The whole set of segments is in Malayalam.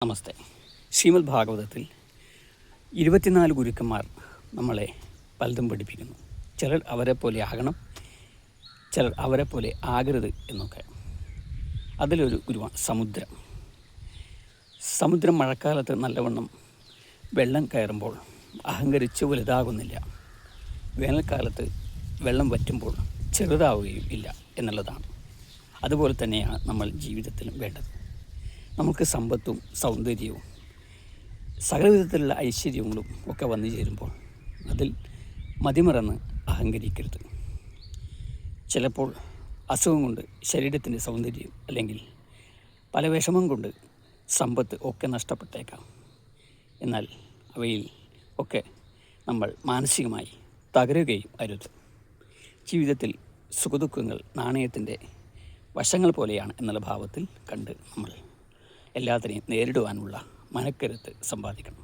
നമസ്തേ. ശ്രീമദ് ഭാഗവതത്തിൽ 24 ഗുരുക്കന്മാർ നമ്മളെ പലതും പഠിപ്പിക്കുന്നു. ചിലർ അവരെ പോലെ ആകണം, ചിലർ അവരെ പോലെ ആകരുത് എന്നൊക്കെ. അതിലൊരു ഗുരുവാണ് സമുദ്രം. സമുദ്രം മഴക്കാലത്ത് നല്ലവണ്ണം വെള്ളം കയറുമ്പോൾ അഹങ്കരിച്ച് വലുതാകുന്നില്ല. വേനൽക്കാലത്ത് വെള്ളം വറ്റുമ്പോൾ ചെറുതാവുകയും ഇല്ല എന്നുള്ളതാണ്. അതുപോലെ തന്നെയാണ് നമ്മൾ ജീവിതത്തിലും വേണ്ടത്. നമുക്ക് സമ്പത്തും സൗന്ദര്യവും സകലവിധത്തിലുള്ള ഐശ്വര്യങ്ങളും ഒക്കെ വന്നു ചേരുമ്പോൾ അതിൽ മതിമറന്ന് അഹങ്കരിക്കരുത്. ചിലപ്പോൾ അസുഖം കൊണ്ട് ശരീരത്തിൻ്റെ സൗന്ദര്യം അല്ലെങ്കിൽ പല വിഷമം കൊണ്ട് സമ്പത്ത് ഒക്കെ നഷ്ടപ്പെട്ടേക്കാം. എന്നാൽ അവയിൽ ഒക്കെ നമ്മൾ മാനസികമായി തകരുകയും അരുത്. ജീവിതത്തിൽ സുഖദുഃഖങ്ങൾ നാണയത്തിൻ്റെ വശങ്ങൾ പോലെയാണ് എന്നുള്ള ഭാവത്തിൽ കണ്ട് നമ്മൾ എല്ലാത്തിനെയും നേരിടുവാനുള്ള മനക്കരുത്ത് സമ്പാദിക്കണം.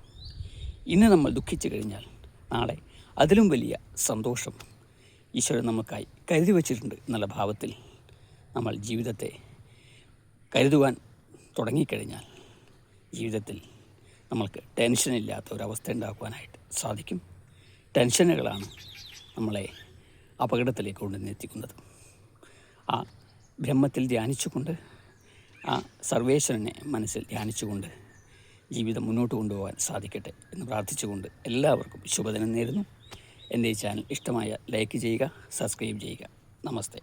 ഇന്ന് നമ്മൾ ദുഃഖിച്ചു കഴിഞ്ഞാൽ നാളെ അതിലും വലിയ സന്തോഷം ഈശ്വരൻ നമുക്കായി കരുതി വച്ചിട്ടുണ്ട് എന്നുള്ള ഭാവത്തിൽ നമ്മൾ ജീവിതത്തെ കരുതുവാൻ തുടങ്ങിക്കഴിഞ്ഞാൽ ജീവിതത്തിൽ നമ്മൾക്ക് ടെൻഷനില്ലാത്ത ഒരവസ്ഥ ഉണ്ടാക്കുവാനായിട്ട് സാധിക്കും. ടെൻഷനുകളാണ് നമ്മളെ അപകടത്തിലേക്ക് കൊണ്ടുവന്നെത്തിക്കുന്നത്. ആ ബ്രഹ്മത്തിൽ ധ്യാനിച്ചുകൊണ്ട്, ആ സർവേശ്വരനെ മനസ്സിൽ ധ്യാനിച്ചുകൊണ്ട് ജീവിതം മുന്നോട്ട് കൊണ്ടുപോകാൻ സാധിക്കട്ടെ എന്ന് പ്രാർത്ഥിച്ചുകൊണ്ട് എല്ലാവർക്കും ശുഭദിനം നേരുന്നു. എൻ്റെ ഈ ചാനൽ ഇഷ്ടമായ ലൈക്ക് ചെയ്യുക, സബ്സ്ക്രൈബ് ചെയ്യുക. നമസ്തേ.